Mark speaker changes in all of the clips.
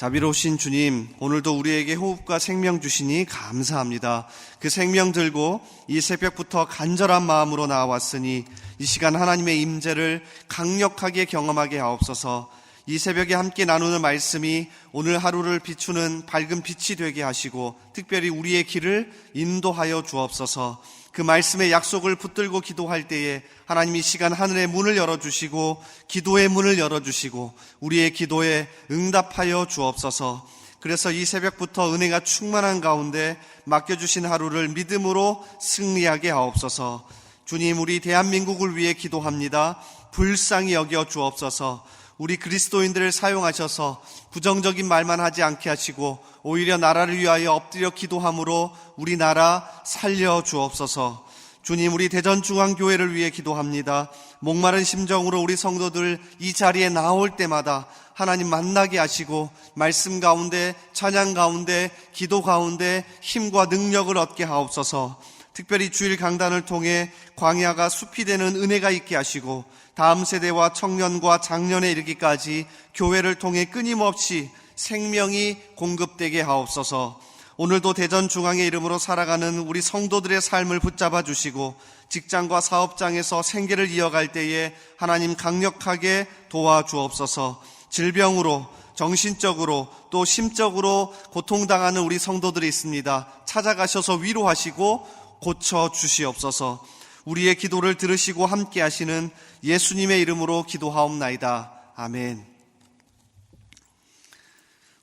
Speaker 1: 자비로우신 주님, 오늘도 우리에게 호흡과 생명 주시니 감사합니다. 그 생명 들고 이 새벽부터 간절한 마음으로 나와왔으니 이 시간 하나님의 임재를 강력하게 경험하게 하옵소서. 이 새벽에 함께 나누는 말씀이 오늘 하루를 비추는 밝은 빛이 되게 하시고 특별히 우리의 길을 인도하여 주옵소서. 그 말씀의 약속을 붙들고 기도할 때에 하나님 이 시간 하늘의 문을 열어주시고 기도의 문을 열어주시고 우리의 기도에 응답하여 주옵소서. 그래서 이 새벽부터 은혜가 충만한 가운데 맡겨주신 하루를 믿음으로 승리하게 하옵소서. 주님, 우리 대한민국을 위해 기도합니다. 불쌍히 여겨 주옵소서. 우리 그리스도인들을 사용하셔서 부정적인 말만 하지 않게 하시고 오히려 나라를 위하여 엎드려 기도함으로 우리나라 살려주옵소서. 주님, 우리 대전중앙교회를 위해 기도합니다. 목마른 심정으로 우리 성도들 이 자리에 나올 때마다 하나님 만나게 하시고 말씀 가운데, 찬양 가운데, 기도 가운데 힘과 능력을 얻게 하옵소서. 특별히 주일 강단을 통해 광야가 숲이 되는 은혜가 있게 하시고 다음 세대와 청년과 장년에 이르기까지 교회를 통해 끊임없이 생명이 공급되게 하옵소서. 오늘도 대전중앙의 이름으로 살아가는 우리 성도들의 삶을 붙잡아 주시고 직장과 사업장에서 생계를 이어갈 때에 하나님 강력하게 도와주옵소서. 질병으로, 정신적으로 또 심적으로 고통당하는 우리 성도들이 있습니다. 찾아가셔서 위로하시고 고쳐주시옵소서. 우리의 기도를 들으시고 함께 하시는 예수님의 이름으로 기도하옵나이다. 아멘.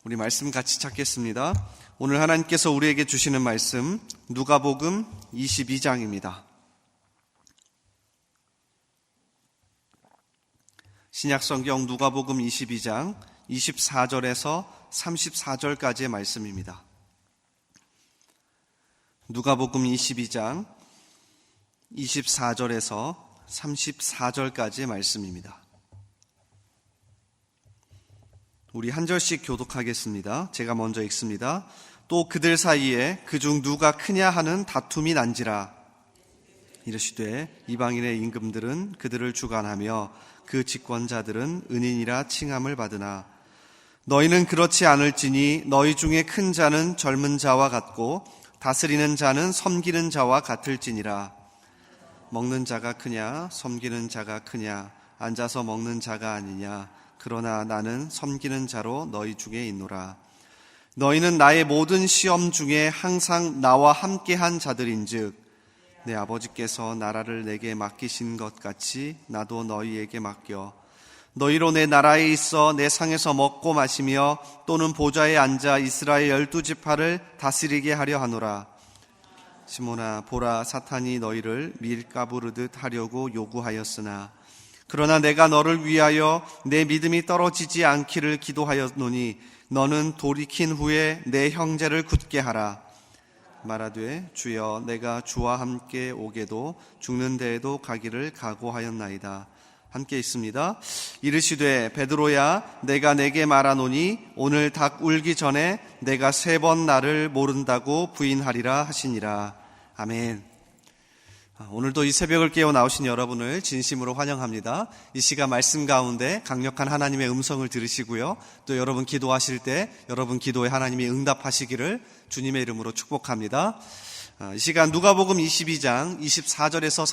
Speaker 1: 우리 말씀 같이 찾겠습니다. 오늘 하나님께서 우리에게 주시는 말씀 누가복음 22장입니다. 신약성경 누가복음 22장 24절에서 34절까지의 말씀입니다. 누가복음 22장 24절에서 34절까지의 말씀입니다. 우리 한 절씩 교독하겠습니다. 제가 먼저 읽습니다. 또 그들 사이에 그중 누가 크냐 하는 다툼이 난지라. 이르시되 이방인의 임금들은 그들을 주관하며 그 집권자들은 은인이라 칭함을 받으나 너희는 그렇지 않을지니 너희 중에 큰 자는 젊은 자와 같고 다스리는 자는 섬기는 자와 같을지니라. 먹는 자가 크냐 섬기는 자가 크냐 앉아서 먹는 자가 아니냐. 그러나 나는 섬기는 자로 너희 중에 있노라. 너희는 나의 모든 시험 중에 항상 나와 함께한 자들인즉 내 아버지께서 나라를 내게 맡기신 것 같이 나도 너희에게 맡겨 너희로 내 나라에 있어 내 상에서 먹고 마시며 또는 보좌에 앉아 이스라엘 12지파를 다스리게 하려 하노라. 시몬아, 보라, 사탄이 너희를 밀가부르듯 하려고 요구하였으나 그러나 내가 너를 위하여 내 믿음이 떨어지지 않기를 기도하였노니 너는 돌이킨 후에 내 형제를 굳게 하라. 말하되 주여 내가 주와 함께 오게도 죽는 데에도 가기를 각오하였나이다. 함께 있습니다. 이르시되 베드로야 내가 내게 말하노니 오늘 닭 울기 전에 내가 3번 나를 모른다고 부인하리라 하시니라. 아멘. 오늘도 이 새벽을 깨어 나오신 여러분을 진심으로 환영합니다. 이 시간 말씀 가운데 강력한 하나님의 음성을 들으시고요. 또 여러분 기도하실 때 여러분 기도에 하나님이 응답하시기를 주님의 이름으로 축복합니다. 이 시간 누가복음 22장 24절에서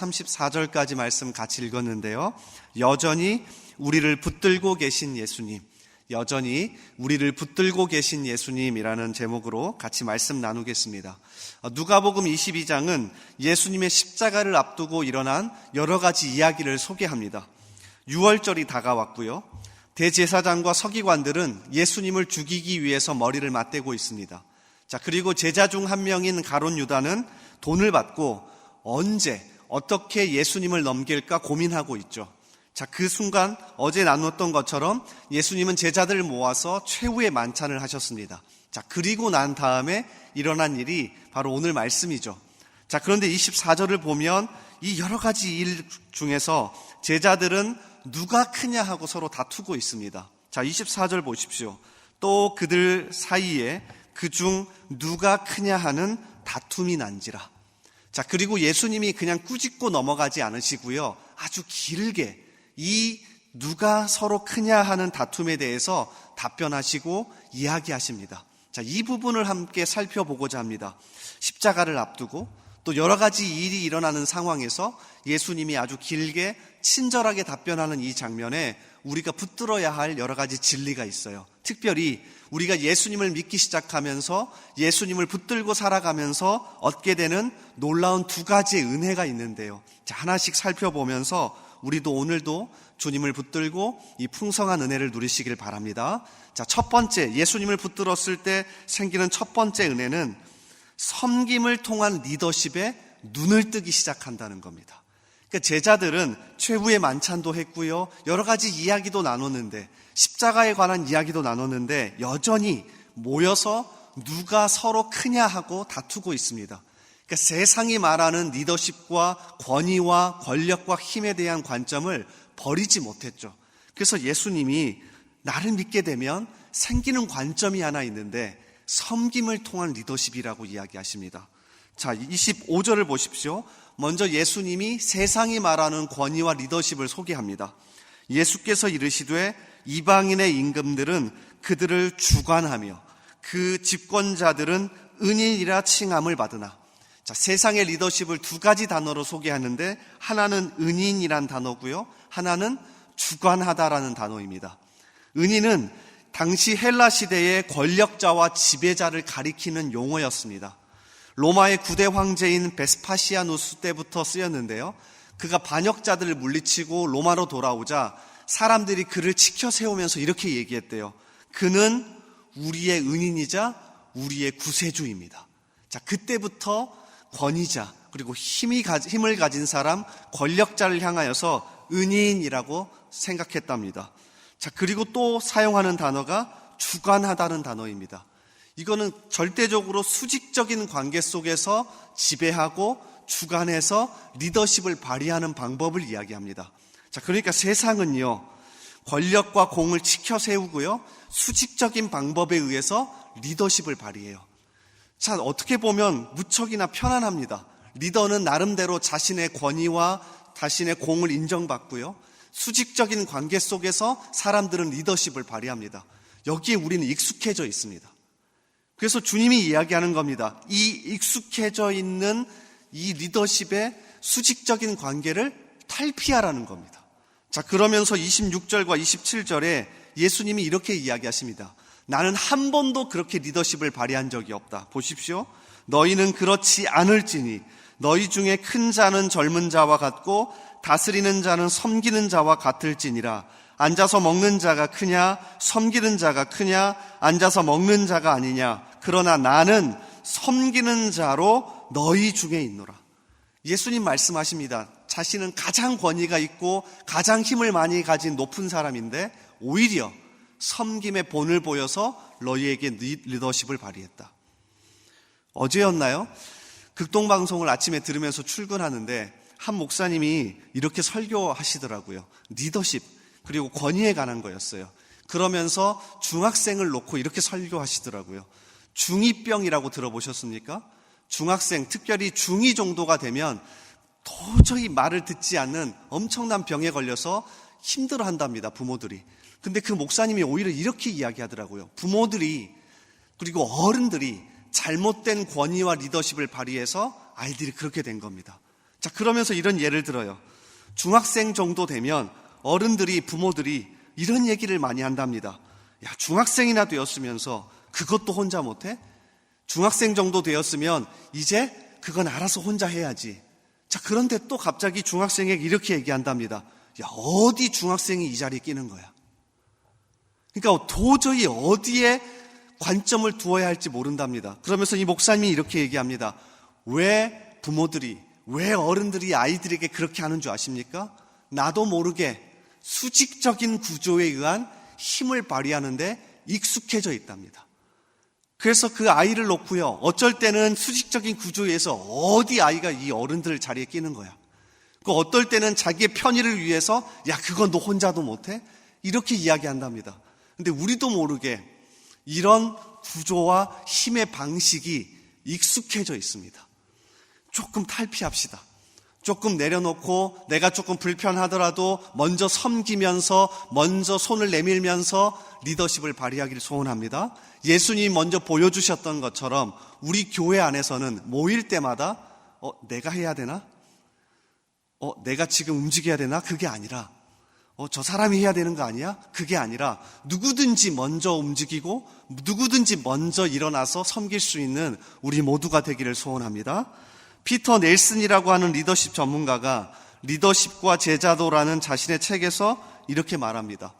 Speaker 1: 34절까지 말씀 같이 읽었는데요. 여전히 우리를 붙들고 계신 예수님, 여전히 우리를 붙들고 계신 예수님이라는 제목으로 같이 말씀 나누겠습니다. 누가복음 22장은 예수님의 십자가를 앞두고 일어난 여러 가지 이야기를 소개합니다. 유월절이 다가왔고요. 대제사장과 서기관들은 예수님을 죽이기 위해서 머리를 맞대고 있습니다. 자, 그리고 제자 중 한 명인 가룟 유다는 돈을 받고 언제 어떻게 예수님을 넘길까 고민하고 있죠. 자, 그 순간 어제 나눴던 것처럼 예수님은 제자들을 모아서 최후의 만찬을 하셨습니다. 자, 그리고 난 다음에 일어난 일이 바로 오늘 말씀이죠. 자, 그런데 24절을 보면 이 여러 가지 일 중에서 제자들은 누가 크냐 하고 서로 다투고 있습니다. 자, 24절 보십시오. 또 그들 사이에 그중 누가 크냐 하는 다툼이 난지라. 자, 그리고 예수님이 그냥 꾸짖고 넘어가지 않으시고요. 아주 길게 이 누가 서로 크냐 하는 다툼에 대해서 답변하시고 이야기하십니다. 자, 이 부분을 함께 살펴보고자 합니다. 십자가를 앞두고 또 여러 가지 일이 일어나는 상황에서 예수님이 아주 길게 친절하게 답변하는 이 장면에 우리가 붙들어야 할 여러 가지 진리가 있어요. 특별히 우리가 예수님을 믿기 시작하면서 예수님을 붙들고 살아가면서 얻게 되는 놀라운 두 가지의 은혜가 있는데요. 자, 하나씩 살펴보면서 우리도 오늘도 주님을 붙들고 이 풍성한 은혜를 누리시길 바랍니다. 자, 첫 번째, 예수님을 붙들었을 때 생기는 첫 번째 은혜는 섬김을 통한 리더십에 눈을 뜨기 시작한다는 겁니다. 그러니까 제자들은 최후의 만찬도 했고요, 여러 가지 이야기도 나눴는데, 십자가에 관한 이야기도 나눴는데 여전히 모여서 누가 서로 크냐 하고 다투고 있습니다. 그러니까 세상이 말하는 리더십과 권위와 권력과 힘에 대한 관점을 버리지 못했죠. 그래서 예수님이 나를 믿게 되면 생기는 관점이 하나 있는데 섬김을 통한 리더십이라고 이야기하십니다. 자, 25절을 보십시오. 먼저 예수님이 세상이 말하는 권위와 리더십을 소개합니다. 예수께서 이르시되 이방인의 임금들은 그들을 주관하며 그 집권자들은 은인이라 칭함을 받으나. 자, 세상의 리더십을 두 가지 단어로 소개하는데 하나는 은인이란 단어고요, 하나는 주관하다라는 단어입니다. 은인은 당시 헬라 시대의 권력자와 지배자를 가리키는 용어였습니다. 로마의 9대 황제인 베스파시아누스 때부터 쓰였는데요, 그가 반역자들을 물리치고 로마로 돌아오자 사람들이 그를 치켜 세우면서 이렇게 얘기했대요. 그는 우리의 은인이자 우리의 구세주입니다. 자, 그때부터 권위자 그리고 힘을 가진 사람, 권력자를 향하여서 은인이라고 생각했답니다. 자, 그리고 또 사용하는 단어가 주관하다는 단어입니다. 이거는 절대적으로 수직적인 관계 속에서 지배하고 주관해서 리더십을 발휘하는 방법을 이야기합니다. 자, 그러니까 세상은요, 권력과 공을 치켜 세우고요, 수직적인 방법에 의해서 리더십을 발휘해요. 자, 어떻게 보면 무척이나 편안합니다. 리더는 나름대로 자신의 권위와 자신의 공을 인정받고요, 수직적인 관계 속에서 사람들은 리더십을 발휘합니다. 여기에 우리는 익숙해져 있습니다. 그래서 주님이 이야기하는 겁니다. 이 익숙해져 있는 이 리더십의 수직적인 관계를 탈피하라는 겁니다. 자, 그러면서 26절과 27절에 예수님이 이렇게 이야기하십니다. 나는 한 번도 그렇게 리더십을 발휘한 적이 없다. 보십시오. 너희는 그렇지 않을지니 너희 중에 큰 자는 젊은 자와 같고 다스리는 자는 섬기는 자와 같을지니라. 앉아서 먹는 자가 크냐 섬기는 자가 크냐, 앉아서 먹는 자가 아니냐. 그러나 나는 섬기는 자로 너희 중에 있노라. 예수님 말씀하십니다. 자신은 가장 권위가 있고 가장 힘을 많이 가진 높은 사람인데 오히려 섬김의 본을 보여서 너희에게 리더십을 발휘했다. 어제였나요? 극동방송을 아침에 들으면서 출근하는데 한 목사님이 이렇게 설교하시더라고요. 리더십 그리고 권위에 관한 거였어요. 그러면서 중학생을 놓고 이렇게 설교하시더라고요. 중2병이라고 들어보셨습니까? 중학생, 특별히 중2 정도가 되면 도저히 말을 듣지 않는 엄청난 병에 걸려서 힘들어한답니다, 부모들이. 근데 그 목사님이 오히려 이렇게 이야기하더라고요. 부모들이 그리고 어른들이 잘못된 권위와 리더십을 발휘해서 아이들이 그렇게 된 겁니다. 자, 그러면서 이런 예를 들어요. 중학생 정도 되면 어른들이, 부모들이 이런 얘기를 많이 한답니다. 야, 중학생이나 되었으면서 그것도 혼자 못해? 중학생 정도 되었으면 이제 그건 알아서 혼자 해야지. 자, 그런데 또 갑자기 중학생에게 이렇게 얘기한답니다. 야, 어디 중학생이 이 자리에 끼는 거야? 그러니까 도저히 어디에 관점을 두어야 할지 모른답니다. 그러면서 이 목사님이 이렇게 얘기합니다. 왜 부모들이, 왜 어른들이 아이들에게 그렇게 하는 줄 아십니까? 나도 모르게 수직적인 구조에 의한 힘을 발휘하는데 익숙해져 있답니다. 그래서 그 아이를 놓고요, 어쩔 때는 수직적인 구조에서 어디 아이가 이 어른들 자리에 끼는 거야. 그 어떨 때는 자기의 편의를 위해서 야, 그건 너 혼자도 못해? 이렇게 이야기한답니다. 근데 우리도 모르게 이런 구조와 힘의 방식이 익숙해져 있습니다. 조금 탈피합시다. 조금 내려놓고 내가 조금 불편하더라도 먼저 섬기면서 먼저 손을 내밀면서 리더십을 발휘하기를 소원합니다. 예수님이 먼저 보여주셨던 것처럼 우리 교회 안에서는 모일 때마다 내가 해야 되나? 내가 지금 움직여야 되나? 그게 아니라 저 사람이 해야 되는 거 아니야? 그게 아니라 누구든지 먼저 움직이고 누구든지 먼저 일어나서 섬길 수 있는 우리 모두가 되기를 소원합니다. 피터 넬슨이라고 하는 리더십 전문가가 리더십과 제자도라는 자신의 책에서 이렇게 말합니다.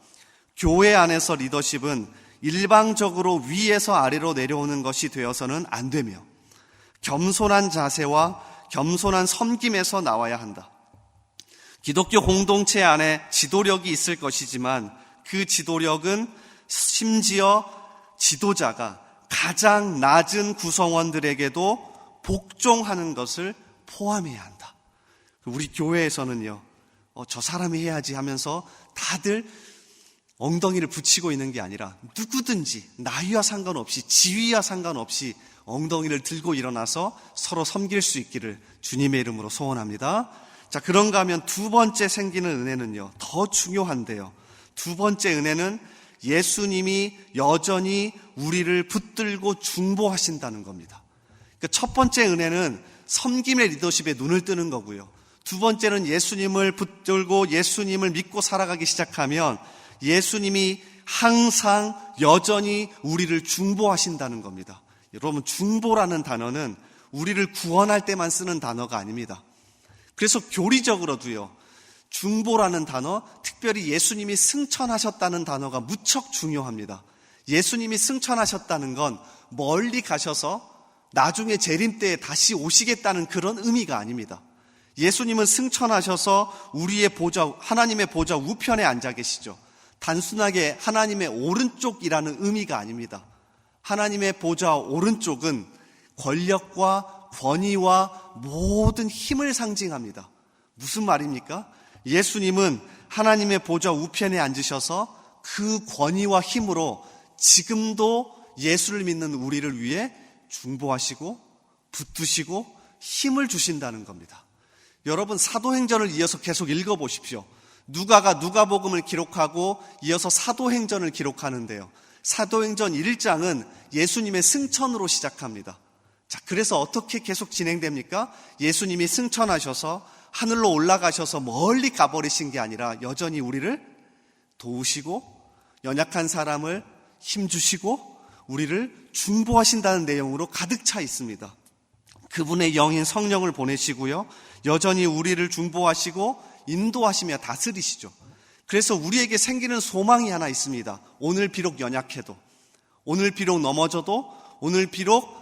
Speaker 1: 교회 안에서 리더십은 일방적으로 위에서 아래로 내려오는 것이 되어서는 안 되며 겸손한 자세와 겸손한 섬김에서 나와야 한다. 기독교 공동체 안에 지도력이 있을 것이지만 그 지도력은 심지어 지도자가 가장 낮은 구성원들에게도 복종하는 것을 포함해야 한다. 우리 교회에서는요, 저 사람이 해야지 하면서 다들 엉덩이를 붙이고 있는 게 아니라 누구든지 나이와 상관없이 지위와 상관없이 엉덩이를 들고 일어나서 서로 섬길 수 있기를 주님의 이름으로 소원합니다. 자, 그런가 하면 두 번째 생기는 은혜는요, 더 중요한데요. 두 번째 은혜는 예수님이 여전히 우리를 붙들고 중보하신다는 겁니다. 그러니까 첫 번째 은혜는 섬김의 리더십에 눈을 뜨는 거고요. 두 번째는 예수님을 붙들고 예수님을 믿고 살아가기 시작하면 예수님이 항상 여전히 우리를 중보하신다는 겁니다. 여러분, 중보라는 단어는 우리를 구원할 때만 쓰는 단어가 아닙니다. 그래서 교리적으로도요, 중보라는 단어, 특별히 예수님이 승천하셨다는 단어가 무척 중요합니다. 예수님이 승천하셨다는 건 멀리 가셔서 나중에 재림 때에 다시 오시겠다는 그런 의미가 아닙니다. 예수님은 승천하셔서 우리의 보좌, 하나님의 보좌 우편에 앉아 계시죠. 단순하게 하나님의 오른쪽이라는 의미가 아닙니다. 하나님의 보좌 오른쪽은 권력과 권위와 모든 힘을 상징합니다. 무슨 말입니까? 예수님은 하나님의 보좌 우편에 앉으셔서 그 권위와 힘으로 지금도 예수를 믿는 우리를 위해 중보하시고 붙드시고 힘을 주신다는 겁니다. 여러분, 사도행전을 이어서 계속 읽어보십시오. 누가가 누가복음을 기록하고 이어서 사도행전을 기록하는데요. 사도행전 1장은 예수님의 승천으로 시작합니다. 자, 그래서 어떻게 계속 진행됩니까? 예수님이 승천하셔서 하늘로 올라가셔서 멀리 가버리신 게 아니라 여전히 우리를 도우시고 연약한 사람을 힘주시고 우리를 중보하신다는 내용으로 가득 차 있습니다. 그분의 영인 성령을 보내시고요, 여전히 우리를 중보하시고 인도하시며 다스리시죠. 그래서 우리에게 생기는 소망이 하나 있습니다. 오늘 비록 연약해도, 오늘 비록 넘어져도, 오늘 비록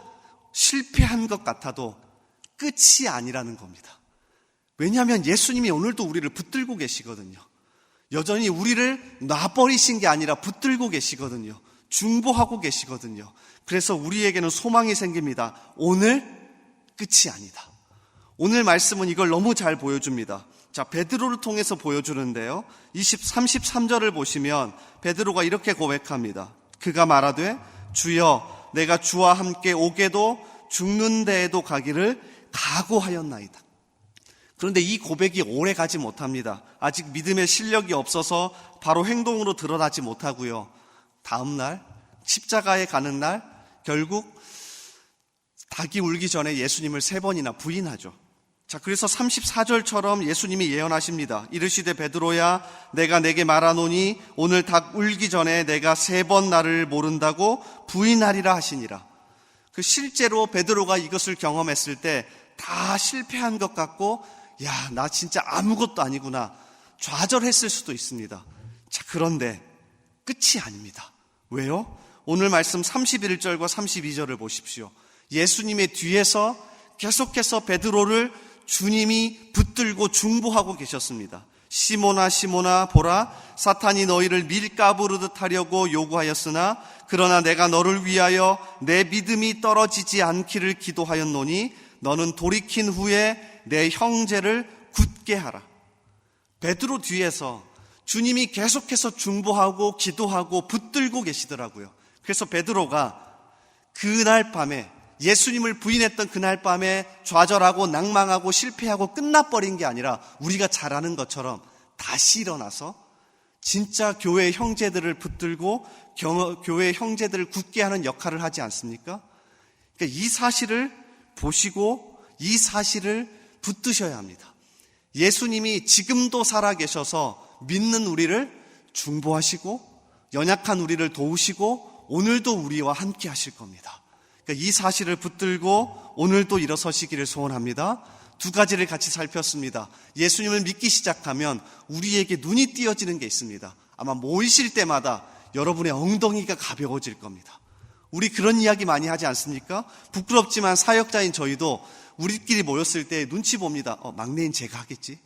Speaker 1: 실패한 것 같아도 끝이 아니라는 겁니다. 왜냐하면 예수님이 오늘도 우리를 붙들고 계시거든요. 여전히 우리를 놔버리신 게 아니라 붙들고 계시거든요. 중보하고 계시거든요. 그래서 우리에게는 소망이 생깁니다. 오늘 끝이 아니다. 오늘 말씀은 이걸 너무 잘 보여줍니다. 자, 베드로를 통해서 보여주는데요. 33절을 보시면 베드로가 이렇게 고백합니다. 그가 말하되 주여 내가 주와 함께 오게도 죽는 데에도 가기를 각오하였나이다. 그런데 이 고백이 오래 가지 못합니다. 아직 믿음의 실력이 없어서 바로 행동으로 드러나지 못하고요. 다음 날 십자가에 가는 날 결국 닭이 울기 전에 예수님을 3번이나 부인하죠. 자, 그래서 34절처럼 예수님이 예언하십니다. 이르시되 베드로야 내가 내게 말하노니 오늘 닭 울기 전에 내가 3번 나를 모른다고 부인하리라 하시니라. 그 실제로 베드로가 이것을 경험했을 때 다 실패한 것 같고 야, 나 진짜 아무것도 아니구나 좌절했을 수도 있습니다. 자, 그런데 끝이 아닙니다. 왜요? 오늘 말씀 31절과 32절을 보십시오. 예수님의 뒤에서 계속해서 베드로를 주님이 붙들고 중보하고 계셨습니다. 시몬아 시몬아 보라 사탄이 너희를 밀가부르듯 하려고 요구하였으나 그러나 내가 너를 위하여 내 믿음이 떨어지지 않기를 기도하였노니 너는 돌이킨 후에 내 형제를 굳게 하라. 베드로 뒤에서 주님이 계속해서 중보하고 기도하고 붙들고 계시더라고요. 그래서 베드로가 그날 밤에 예수님을 부인했던 그날 밤에 좌절하고 낭망하고 실패하고 끝나버린 게 아니라 우리가 잘 아는 것처럼 다시 일어나서 진짜 교회의 형제들을 붙들고 교회의 형제들을 굳게 하는 역할을 하지 않습니까? 그러니까 이 사실을 보시고 이 사실을 붙드셔야 합니다. 예수님이 지금도 살아계셔서 믿는 우리를 중보하시고 연약한 우리를 도우시고 오늘도 우리와 함께 하실 겁니다. 그러니까 이 사실을 붙들고 오늘도 일어서시기를 소원합니다. 두 가지를 같이 살폈습니다. 예수님을 믿기 시작하면 우리에게 눈이 띄어지는 게 있습니다. 아마 모이실 때마다 여러분의 엉덩이가 가벼워질 겁니다. 우리 그런 이야기 많이 하지 않습니까? 부끄럽지만 사역자인 저희도 우리끼리 모였을 때 눈치 봅니다. 막내인 제가 하겠지?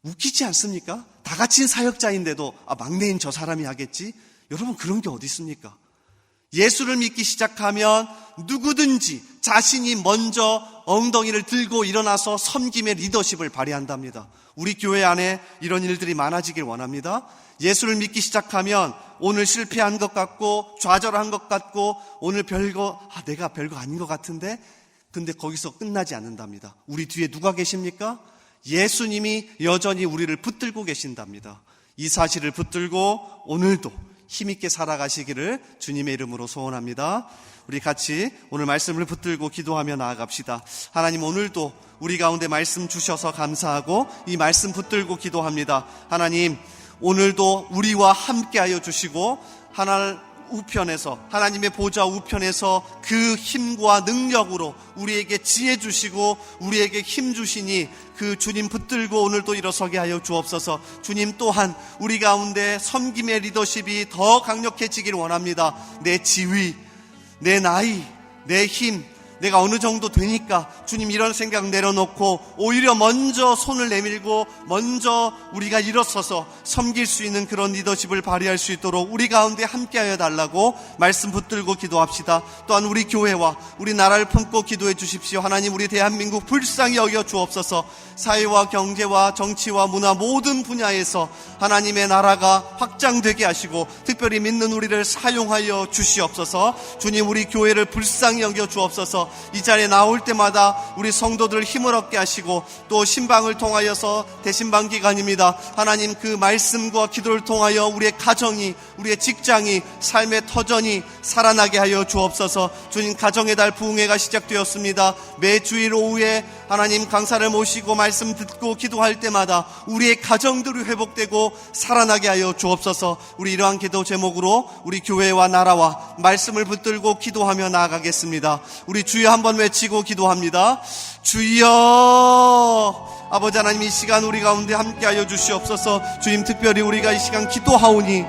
Speaker 1: 웃기지 않습니까? 다 같이 사역자인데도 막내인 저 사람이 하겠지? 여러분 그런 게 어디 있습니까? 예수를 믿기 시작하면 누구든지 자신이 먼저 엉덩이를 들고 일어나서 섬김의 리더십을 발휘한답니다. 우리 교회 안에 이런 일들이 많아지길 원합니다. 예수를 믿기 시작하면 오늘 실패한 것 같고 좌절한 것 같고 오늘 내가 별거 아닌 것 같은데 근데 거기서 끝나지 않는답니다. 우리 뒤에 누가 계십니까? 예수님이 여전히 우리를 붙들고 계신답니다. 이 사실을 붙들고 오늘도 힘있게 살아가시기를 주님의 이름으로 소원합니다. 우리 같이 오늘 말씀을 붙들고 기도하며 나아갑시다. 하나님 오늘도 우리 가운데 말씀 주셔서 감사하고 이 말씀 붙들고 기도합니다. 하나님 오늘도 우리와 함께하여 주시고 하나님의 보좌 우편에서 그 힘과 능력으로 우리에게 지혜 주시고 우리에게 힘 주시니 그 주님 붙들고 오늘도 일어서게 하여 주옵소서. 주님 또한 우리 가운데 섬김의 리더십이 더 강력해지길 원합니다. 내 지위, 내 나이, 내 힘, 내가 어느 정도 되니까 주님 이런 생각 내려놓고 오히려 먼저 손을 내밀고 먼저 우리가 일어서서 섬길 수 있는 그런 리더십을 발휘할 수 있도록 우리 가운데 함께하여 달라고 말씀 붙들고 기도합시다. 또한 우리 교회와 우리 나라를 품고 기도해 주십시오. 하나님 우리 대한민국 불쌍히 여겨 주옵소서. 사회와 경제와 정치와 문화 모든 분야에서 하나님의 나라가 확장되게 하시고 특별히 믿는 우리를 사용하여 주시옵소서. 주님 우리 교회를 불쌍히 여겨 주옵소서. 이 자리에 나올 때마다 우리 성도들 힘을 얻게 하시고 또 신방을 통하여서 대신방 기간입니다. 하나님 그 말씀과 기도를 통하여 우리의 가정이 우리의 직장이 삶의 터전이 살아나게 하여 주옵소서. 주님 가정의 달 부흥회가 시작되었습니다. 매 주일 오후에 하나님 강사를 모시고 말씀 듣고 기도할 때마다 우리의 가정들이 회복되고 살아나게 하여 주옵소서. 우리 이러한 기도 제목으로 우리 교회와 나라와 말씀을 붙들고 기도하며 나아가겠습니다. 우리 주여 한번 외치고 기도합니다. 주여 아버지 하나님 이 시간 우리 가운데 함께하여 주시옵소서. 주님 특별히 우리가 이 시간 기도하오니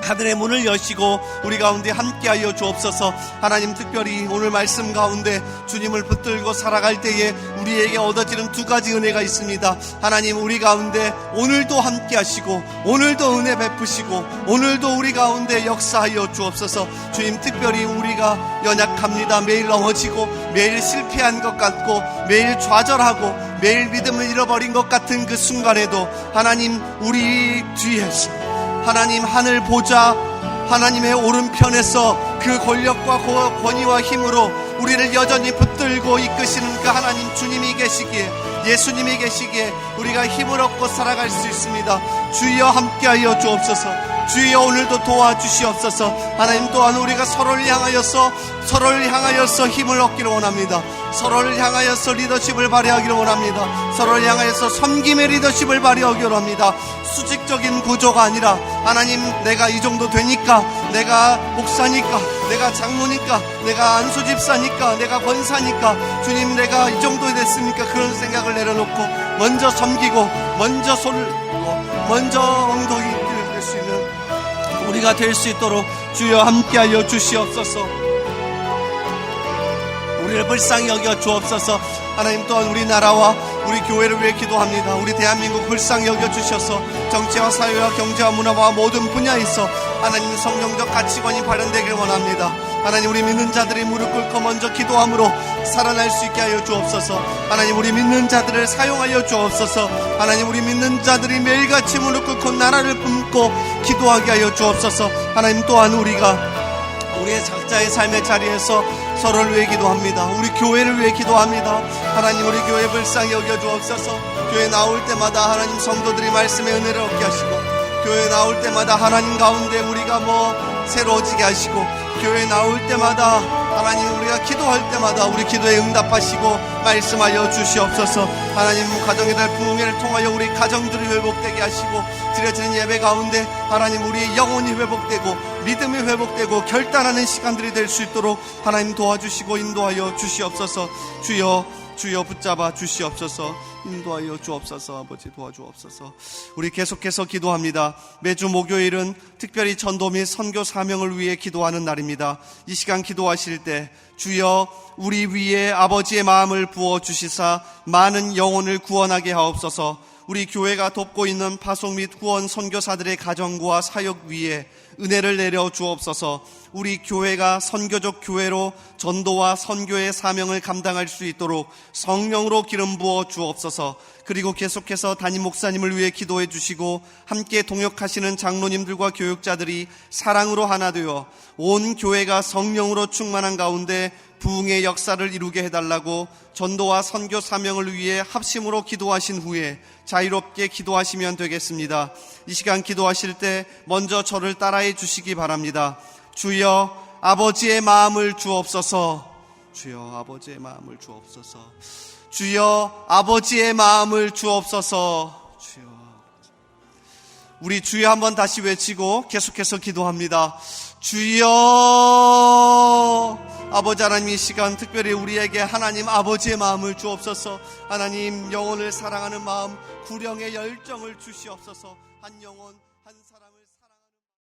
Speaker 1: 하늘의 문을 여시고 우리 가운데 함께하여 주옵소서. 하나님 특별히 오늘 말씀 가운데 주님을 붙들고 살아갈 때에 우리에게 얻어지는 두 가지 은혜가 있습니다. 하나님 우리 가운데 오늘도 함께하시고 오늘도 은혜 베푸시고 오늘도 우리 가운데 역사하여 주옵소서. 주님 특별히 우리가 연약합니다. 매일 넘어지고 매일 실패한 것 같고 매일 좌절하고 매일 믿음을 잃어버린 것 같은 그 순간에도 하나님 우리 뒤에서 하나님 하늘 보좌 하나님의 오른편에서 그 권력과 권위와 힘으로 우리를 여전히 붙들고 이끄시는 그 하나님 주님이 계시기에 예수님이 계시기에 우리가 힘을 얻고 살아갈 수 있습니다. 주여 함께하여 주옵소서. 주여 오늘도 도와주시옵소서. 하나님 또한 우리가 서로를 향하여서 힘을 얻기를 원합니다. 서로를 향하여서 리더십을 발휘하기를 원합니다. 서로를 향하여서 섬김의 리더십을 발휘하기를 합니다. 수직적인 구조가 아니라 하나님 내가 이 정도 되니까 내가 목사니까 내가 장로니까 내가 안수집사니까 내가 권사니까 주님 내가 이 정도 됐으니까 그런 생각을 내려놓고 먼저 섬기고 먼저 손을 들고 먼저 엉덩이를 댈 수 있는 우리가 될 수 있도록 주여 함께하여 주시옵소서. 우리를 불쌍히 여겨 주옵소서. 하나님 또한 우리나라와 우리 교회를 위해 기도합니다. 우리 대한민국 불쌍히 여겨 주셔서 정치와 사회와 경제와 문화와 모든 분야에서 하나님 성경적 가치관이 발현되길 원합니다. 하나님 우리 믿는 자들이 무릎 꿇고 먼저 기도함으로 살아날 수 있게 하여 주옵소서. 하나님 우리 믿는 자들을 사용하여 주옵소서. 하나님 우리 믿는 자들이 매일같이 무릎 꿇고 나라를 품고 기도하게 하여 주옵소서. 하나님 또한 우리가 우리의 각자의 삶의 자리에서 서로를 위해 기도합니다. 우리 교회를 위해 기도합니다. 하나님, 우리 교회 불쌍히 여겨주옵소서. 교회 나올 때마다 하나님 성도들이 말씀의 은혜를 얻게 하시고, 교회 나올 때마다 하나님 가운데 우리가 새로워지게 하시고, 교회 나올 때마다 하나님 우리가 기도할 때마다 우리 기도에 응답하시고 말씀하여 주시옵소서. 하나님, 가정의 달 부흥회를 통하여 우리 가정들이 회복되게 하시고, 드려지는 예배 가운데 하나님 우리의 영혼이 회복되고 믿음이 회복되고 결단하는 시간들이 될 수 있도록 하나님 도와주시고 인도하여 주시옵소서. 주여 붙잡아 주시옵소서. 인도하여 주옵소서. 아버지 도와주옵소서. 우리 계속해서 기도합니다. 매주 목요일은 특별히 전도 및 선교 사명을 위해 기도하는 날입니다. 이 시간 기도하실 때 주여 우리 위에 아버지의 마음을 부어주시사 많은 영혼을 구원하게 하옵소서. 우리 교회가 돕고 있는 파송 및 구원 선교사들의 가정과 사역 위에 은혜를 내려 주옵소서. 우리 교회가 선교적 교회로 전도와 선교의 사명을 감당할 수 있도록 성령으로 기름 부어 주옵소서. 그리고 계속해서 담임 목사님을 위해 기도해 주시고 함께 동역하시는 장로님들과 교육자들이 사랑으로 하나 되어 온 교회가 성령으로 충만한 가운데 부흥의 역사를 이루게 해달라고 전도와 선교 사명을 위해 합심으로 기도하신 후에 자유롭게 기도하시면 되겠습니다. 이 시간 기도하실 때 먼저 저를 따라해 주시기 바랍니다. 주여 아버지의 마음을 주옵소서. 주여 아버지의 마음을 주옵소서. 주여 아버지의 마음을 주옵소서. 주여. 우리 주여 한번 다시 외치고 계속해서 기도합니다. 주여. 아버지 하나님, 이 시간 특별히 우리에게 하나님 아버지의 마음을 주옵소서. 하나님 영혼을 사랑하는 마음, 구령의 열정을 주시옵소서. 한 영혼 한 사람